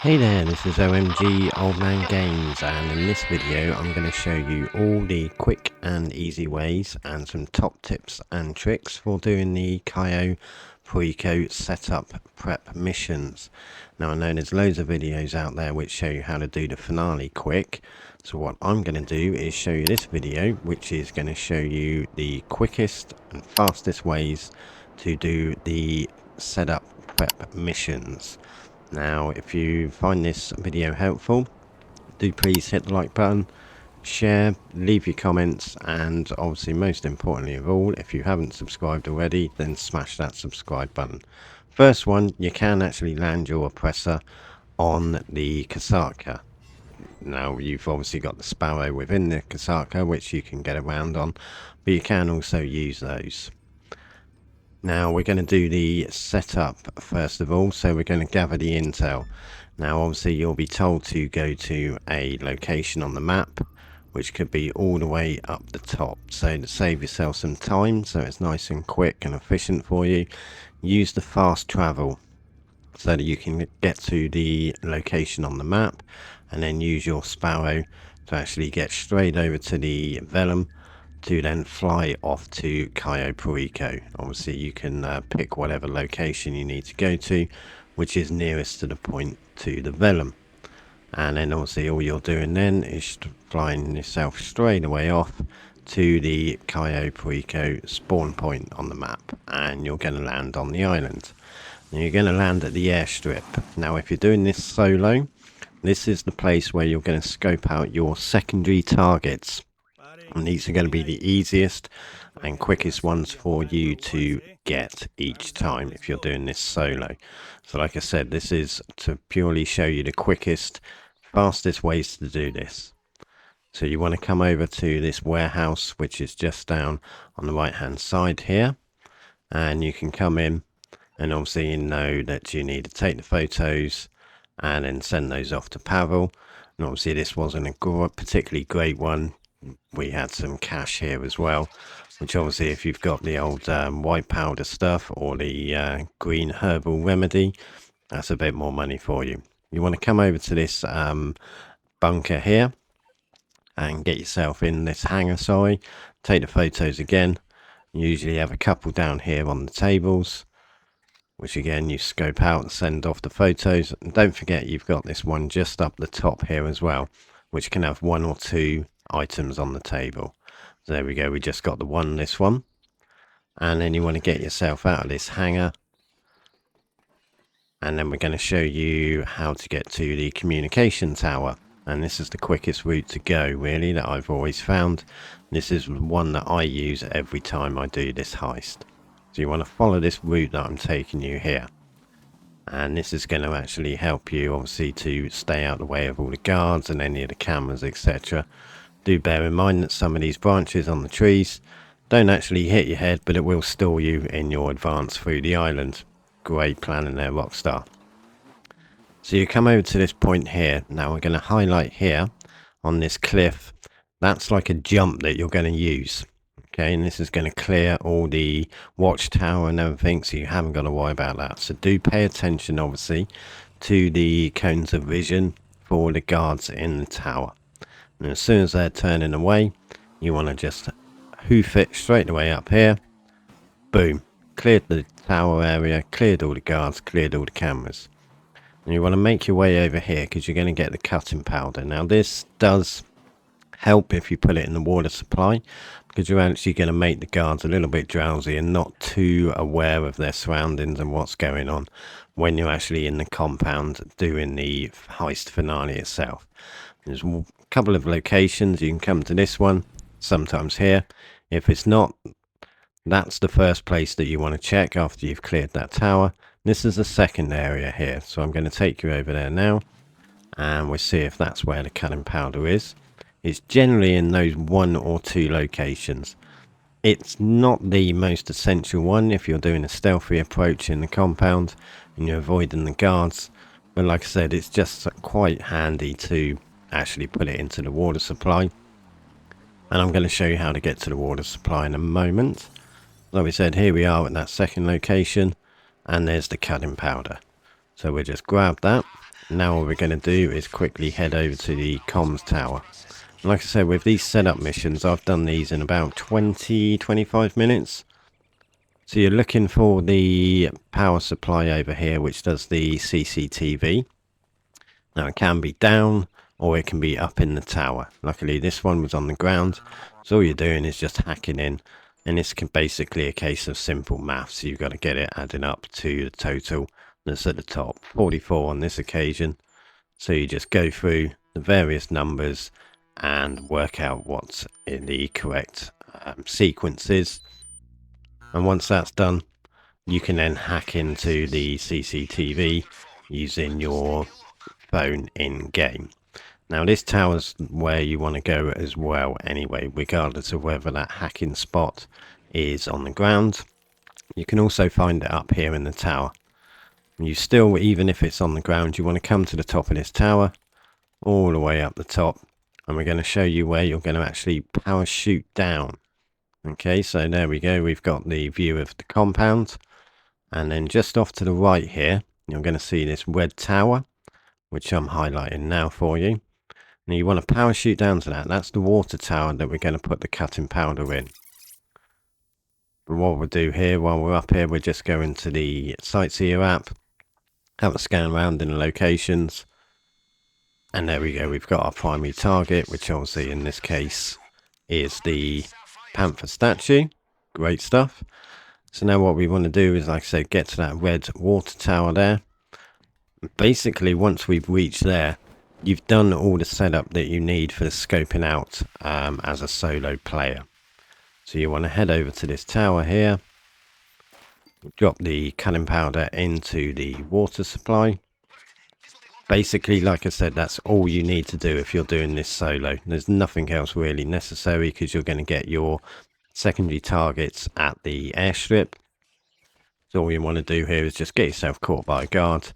Hey there, this is O.M.G Old Man Games, and in this video I'm going to show you all the quick and easy ways and some top tips and tricks for doing the Cayo Perico setup prep missions. Now I know there's loads of videos out there which show you how to do the finale quick, so what I'm going to do is show you this video which is going to show you the quickest and fastest ways to do the setup prep missions. Now, if you find this video helpful, do please hit the like button, share, leave your comments, and obviously most importantly of all, if you haven't subscribed already, then smash that subscribe button. First one, you can actually land your oppressor on the Kasaka. Now, you've obviously got the Sparrow within the Kasaka, which you can get around on, but you can also use those. Now we're going to do the setup first of all, so we're going to gather the intel. Now obviously you'll be told to go to a location on the map, which could be all the way up the top. So to save yourself some time, so it's nice and quick and efficient for you, use the fast travel so that you can get to the location on the map, and then use your Sparrow to actually get straight over to the Vellum to then fly off to Cayo Perico. Obviously you can pick whatever location you need to go to, which is nearest to the point to the Vellum, and then obviously all you're doing then is flying yourself straight away off to the Cayo Perico spawn point on the map, and you're going to land on the island. Now you're going to land at the airstrip. Now if you're doing this solo, this is the place where you're going to scope out your secondary targets, and these are going to be the easiest and quickest ones for you to get each time if you're doing this solo. So like I said, this is to purely show you the quickest, fastest ways to do this. So you want to come over to this warehouse, which is just down on the right hand side here, and you can come in, and obviously you know that you need to take the photos and then send those off to Pavel. And obviously this wasn't a particularly great one. We had some cash here as well, which obviously if you've got the old white powder stuff or the green herbal remedy, that's a bit more money for you. You want to come over to this bunker here and get yourself in this hangar, take the photos again. You usually have a couple down here on the tables, which again you scope out and send off the photos. And don't forget you've got this one just up the top here as well, which can have one or two items on the table. So there we go, we just got this one. And then you want to get yourself out of this hangar, and then we're going to show you how to get to the communication tower. And this is the quickest route to go, really, that I've always found. This is one that I use every time I do this heist. So you want to follow this route that I'm taking you here, and this is going to actually help you obviously to stay out of the way of all the guards and any of the cameras, etc. Do bear in mind that some of these branches on the trees don't actually hit your head, but it will stall you in your advance through the island. Great planning there, Rockstar. So you come over to this point here. Now we're going to highlight here on this cliff. That's like a jump that you're going to use. Okay, and this is going to clear all the watchtower and everything, so you haven't got to worry about that. So do pay attention, obviously, to the cones of vision for the guards in the tower. And as soon as they're turning away, you want to just hoof it straight away up here. Boom. Cleared the tower area, cleared all the guards, cleared all the cameras. And you want to make your way over here because you're going to get the cutting powder. Now this does help if you put it in the water supply, because you're actually going to make the guards a little bit drowsy and not too aware of their surroundings and what's going on when you're actually in the compound doing the heist finale itself. There's a couple of locations. You can come to this one, sometimes here. If it's not, that's the first place that you want to check after you've cleared that tower. This is the second area here, so I'm going to take you over there now, and we'll see if that's where the cutting powder is. It's generally in those one or two locations. It's not the most essential one if you're doing a stealthy approach in the compound and you're avoiding the guards, but like I said, it's just quite handy to actually put it into the water supply. And I'm going to show you how to get to the water supply in a moment. Like we said, here we are at that second location, and there's the cutting powder. So we'll just grab that, Now what we're going to do is quickly head over to the comms tower. And like I said, with these setup missions, I've done these in about 20-25 minutes. So you're looking for the power supply over here, which does the CCTV. Now it can be down or it can be up in the tower. Luckily this one was on the ground, so all you're doing is just hacking in, and it's basically a case of simple maths. You've got to get it adding up to the total that's at the top, 44 on this occasion. So you just go through the various numbers and work out what's in the correct sequences. And once that's done, you can then hack into the CCTV using your phone in game. Now this tower's where you want to go as well anyway, regardless of whether that hacking spot is on the ground. You can also find it up here in the tower. You still, even if it's on the ground, you want to come to the top of this tower, all the way up the top, and we're going to show you where you're going to actually parachute down. Okay, so there we go, we've got the view of the compound, and then just off to the right here, you're going to see this red tower, which I'm highlighting now for you. Now you want to parachute down to that. That's the water tower that we're going to put the cutting powder in. But what we'll do here, while we're up here, we're just going to the Sightseer app, have a scan around in the locations, and there we go, we've got our primary target, which obviously in this case is the panther statue. Great stuff. So now what we want to do is, like I said, get to that red water tower there. Basically once we've reached there, you've done all the setup that you need for the scoping out as a solo player. So you want to head over to this tower here, drop the cutting powder into the water supply. Basically, like I said, that's all you need to do if you're doing this solo. There's nothing else really necessary, because you're going to get your secondary targets at the airstrip. So all you want to do here is just get yourself caught by a guard.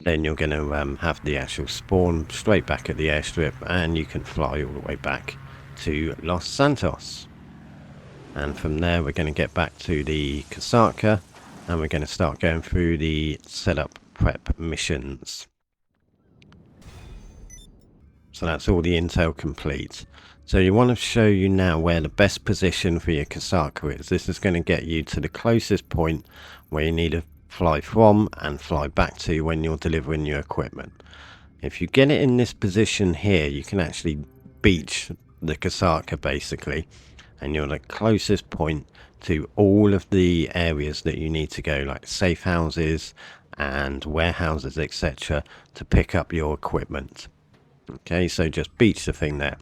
Then you're going to have the actual spawn straight back at the airstrip, and you can fly all the way back to Los Santos. And from there we're going to get back to the Casaca, and we're going to start going through the setup prep missions. So that's all the intel complete. So you want to show you now where the best position for your Casaca is. This is going to get you to the closest point where you need to fly from and fly back to when you're delivering your equipment. If you get it in this position here, you can actually beach the Casaca basically, and you're the closest point to all of the areas that you need to go, like safe houses and warehouses, etc., to pick up your equipment. Okay, so just beach the thing there.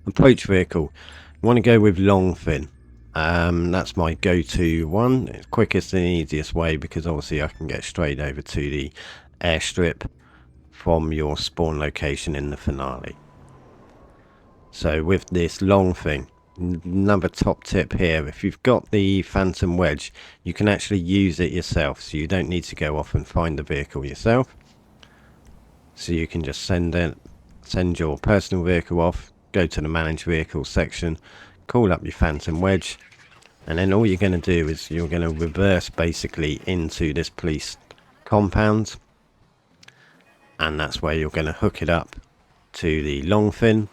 Approach vehicle, you want to go with long fin. That's my go-to one. It's quickest and easiest way, because obviously I can get straight over to the airstrip from your spawn location in the finale. So with this long thing, another top tip here, if you've got the Phantom Wedge, you can actually use it yourself, so you don't need to go off and find the vehicle yourself. So you can just send your personal vehicle off, go to the manage vehicles section, call up your Phantom Wedge, and then all you're going to do is you're going to reverse basically into this police compound, and that's where you're going to hook it up to the long fin.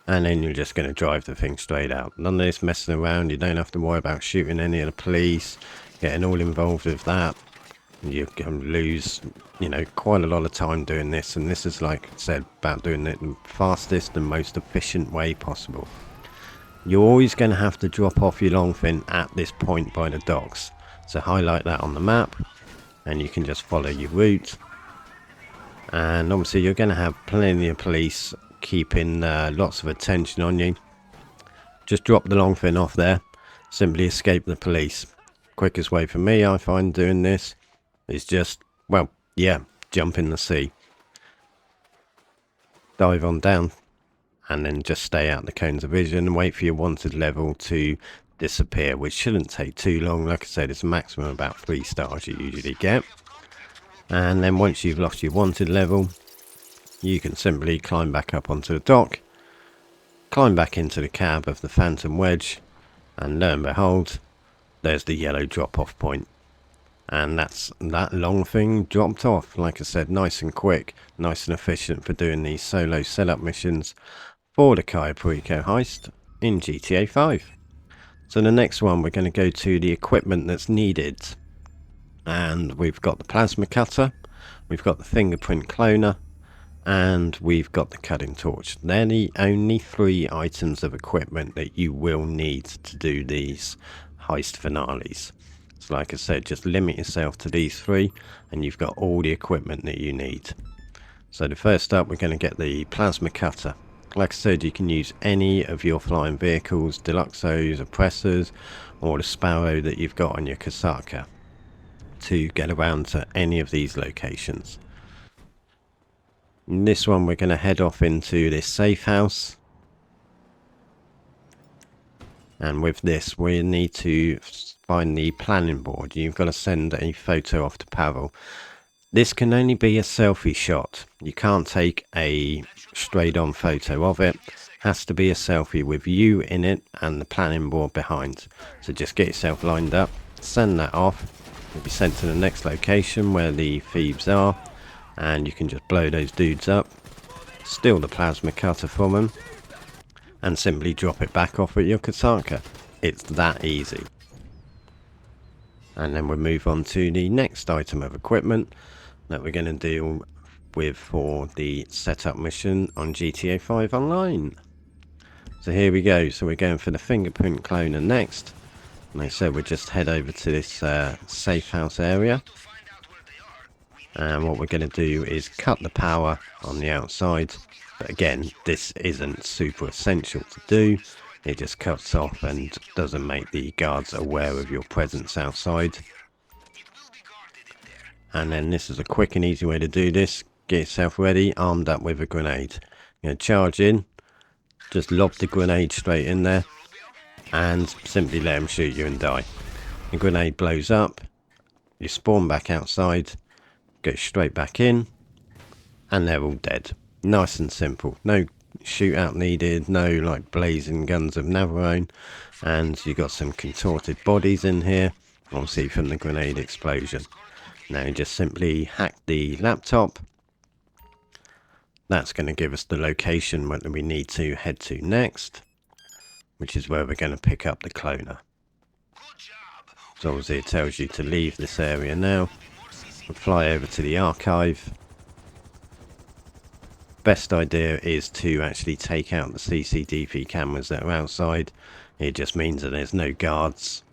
And then you're just going to drive the thing straight out. None of this messing around. You don't have to worry about shooting any of the police, getting all involved with that. You can lose, quite a lot of time doing this. And this is, like I said, about doing it the fastest and most efficient way possible. You're always going to have to drop off your long fin at this point by the docks. So highlight that on the map, and you can just follow your route. And obviously you're going to have plenty of police keeping lots of attention on you. Just drop the long fin off there, simply escape the police. Quickest way for me, I find, doing this is just, jump in the sea, dive on down, and then just stay out the cones of vision and wait for your wanted level to disappear, which shouldn't take too long. Like I said, it's a maximum about 3 stars you usually get. And then once you've lost your wanted level, you can simply climb back up onto the dock, climb back into the cab of the Phantom Wedge, and lo and behold, there's the yellow drop-off point. And that's that long thing dropped off. Like I said, nice and quick, nice and efficient for doing these solo setup missions for the Cayo Perico Heist in GTA 5. So the next one, we're going to go to the equipment that's needed. And we've got the plasma cutter, we've got the fingerprint cloner, and we've got the cutting torch. They're the only 3 items of equipment that you will need to do these heist finales. So like I said, just limit yourself to these 3 and you've got all the equipment that you need. So the first up, we're going to get the plasma cutter. Like I said, you can use any of your flying vehicles, Deluxos, Oppressors, or the Sparrow that you've got on your Casaca to get around to any of these locations. In this one, we're going to head off into this safe house. And with this, we need to find the planning board. You've got to send a photo off to Pavel. This can only be a selfie shot. You can't take a straight on photo of it. Has to be a selfie with you in it and the planning board behind. So just get yourself lined up, send that off. You'll be sent to the next location where the thieves are, and you can just blow those dudes up, steal the plasma cutter from them, and simply drop it back off at your Casaca. It's that easy. And then we'll move on to the next item of equipment that we're going to deal with for the setup mission on GTA 5 Online. So here we go. So we're going for the fingerprint cloner next. And like I said, we'll just head over to this safe house area. And what we're going to do is cut the power on the outside. But again, this isn't super essential to do. It just cuts off and doesn't make the guards aware of your presence outside. And then this is a quick and easy way to do this. Get yourself ready, armed up with a grenade. You're going to charge in, just lob the grenade straight in there, and simply let them shoot you and die. The grenade blows up, you spawn back outside, go straight back in, and they're all dead. Nice and simple. No shootout needed, no like blazing guns of Navarone, and you got some contorted bodies in here, obviously from the grenade explosion. Now you just simply hack the laptop. That's going to give us the location that we need to head to next, which is where we're going to pick up the cloner. So obviously it tells you to leave this area now. We'll fly over to the archive. Best idea is to actually take out the CCTV cameras that are outside. It just means that there's no guards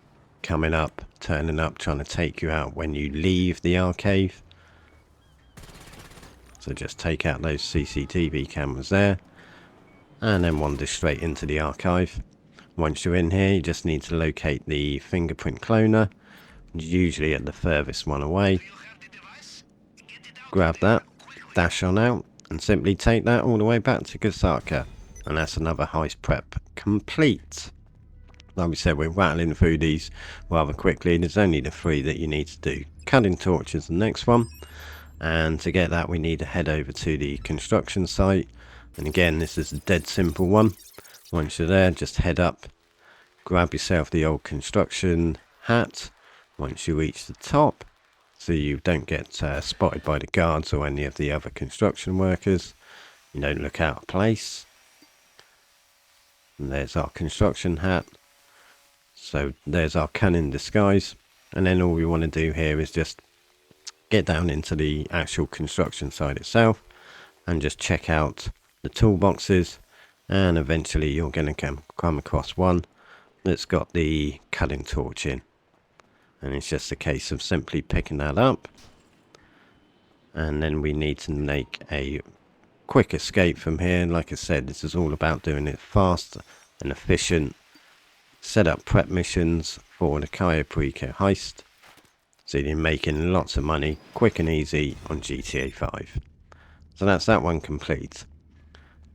coming up, turning up, trying to take you out when you leave the archive. So just take out those CCTV cameras there, and then wander straight into the archive. Once you're in here, you just need to locate the fingerprint cloner, usually at the furthest one away. Grab that, dash on out, and simply take that all the way back to Casaca. And that's another heist prep complete. Like we said, we're rattling through these rather quickly. There's only the 3 that you need to do. Cutting torch is the next one. And to get that, we need to head over to the construction site. And again, this is a dead simple one. Once you're there, just head up. Grab yourself the old construction hat. Once you reach the top, so you don't get spotted by the guards or any of the other construction workers. You don't look out of place. And there's our construction hat. So there's our cunning disguise, and then all we want to do here is just get down into the actual construction site itself and just check out the toolboxes, and eventually you're going to come across one that's got the cutting torch in, and it's just a case of simply picking that up. And then we need to make a quick escape from here. And like I said, this is all about doing it fast and efficient. Set up prep missions for the Cayo Perico Heist, so you're making lots of money quick and easy on GTA 5. So that's that one complete.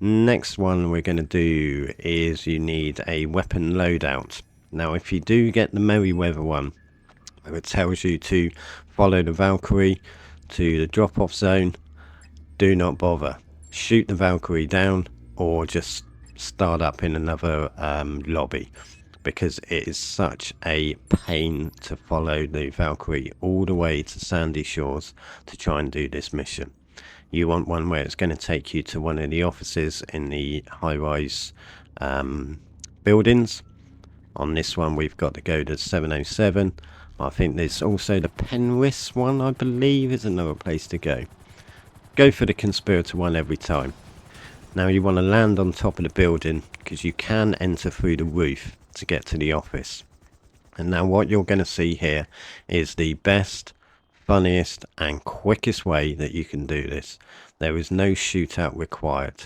Next one we're going to do is you need a weapon loadout. Now if you do get the Merryweather one, it tells you to follow the Valkyrie to the drop off zone. Do not bother. Shoot the Valkyrie down or just start up in another lobby. because it is such a pain to follow the Valkyrie all the way to Sandy Shores to try and do this mission. You want one where it's going to take you to one of the offices in the high-rise buildings. On this one we've got to go to 707. I think there's also the Penrith one, I believe, is another place to go. Go for the conspirator one every time. Now you want to land on top of the building because you can enter through the roof to get to the office. And now what you're going to see here is the best, funniest and quickest way that you can do this. There is no shootout required.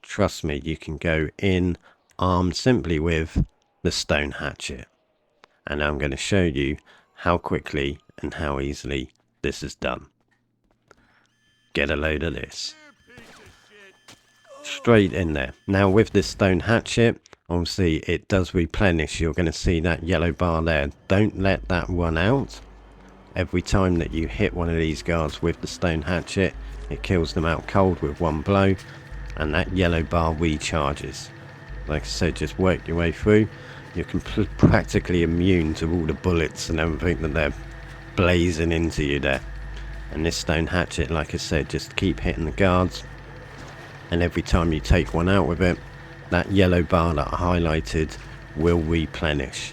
Trust me, you can go in armed simply with the stone hatchet. And I'm going to show you how quickly and how easily this is done. Get a load of this. Straight in there. Now with this stone hatchet, obviously it does replenish. You're going to see that yellow bar there. Don't let that run out. Every time that you hit one of these guards with the stone hatchet, it kills them out cold with one blow, and that yellow bar recharges. Like I said, just work your way through. You're practically immune to all the bullets and everything that they're blazing into you there. And this stone hatchet, like I said, just keep hitting the guards, and every time you take one out with it, that yellow bar that I highlighted will replenish.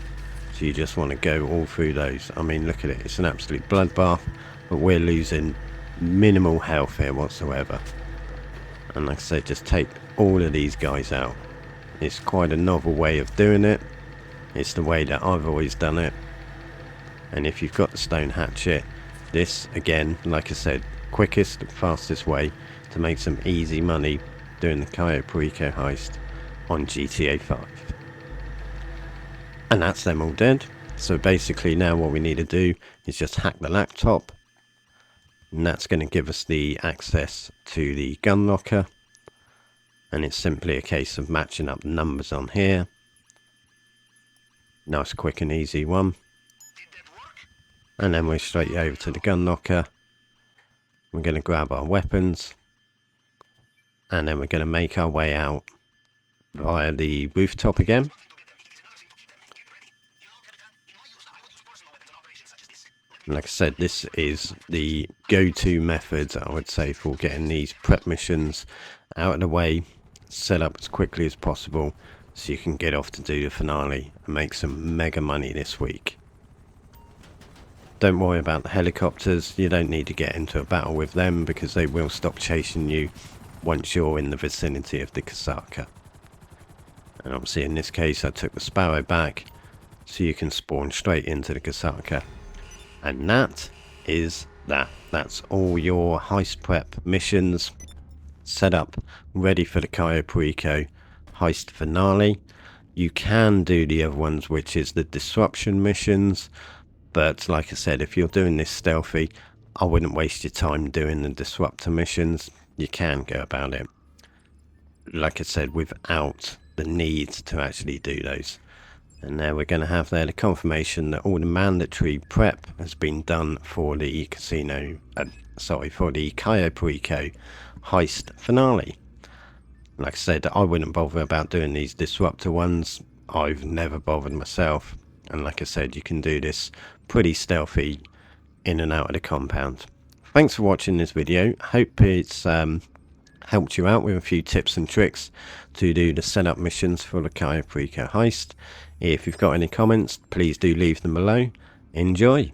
So you just want to go all through those. I mean, look at it, it's an absolute bloodbath, but we're losing minimal health here whatsoever. And like I said, just take all of these guys out. It's quite a novel way of doing it. It's the way that I've always done it. And if you've got the stone hatchet, this again, like I said, quickest, fastest way to make some easy money doing the Cayo Perico heist on GTA 5. And that's them all dead. So basically now what we need to do is just hack the laptop, and that's going to give us the access to the gun locker. And it's simply a case of matching up the numbers on here. Nice quick and easy one. And then we're straight over to the gun locker. We're going to grab our weapons, and then we're going to make our way out via the rooftop again. And like I said, this is the go-to method, I would say, for getting these prep missions out of the way, set up as quickly as possible, so you can get off to do the finale and make some mega money this week. Don't worry about the helicopters. You don't need to get into a battle with them because they will stop chasing you once you're in the vicinity of the Kasaka. And obviously in this case I took the Sparrow back, so you can spawn straight into the Kasaka. And that is that. That's all your heist prep missions set up, ready for the Cayo Perico heist finale. You can do the other ones, which is the disruption missions. But like I said, if you're doing this stealthy, I wouldn't waste your time doing the disruptor missions. You can go about it, like I said, without the need to actually do those. And there we're going to have there the confirmation that all the mandatory prep has been done for the for the Cayo Perico heist finale. Like I said, I wouldn't bother about doing these disruptor ones. I've never bothered myself. And like I said, you can do this pretty stealthy in and out of the compound. Thanks for watching this video. Hope it's helped you out with a few tips and tricks to do the setup missions for the Cayo Perico heist. If you've got any comments, please do leave them below. Enjoy!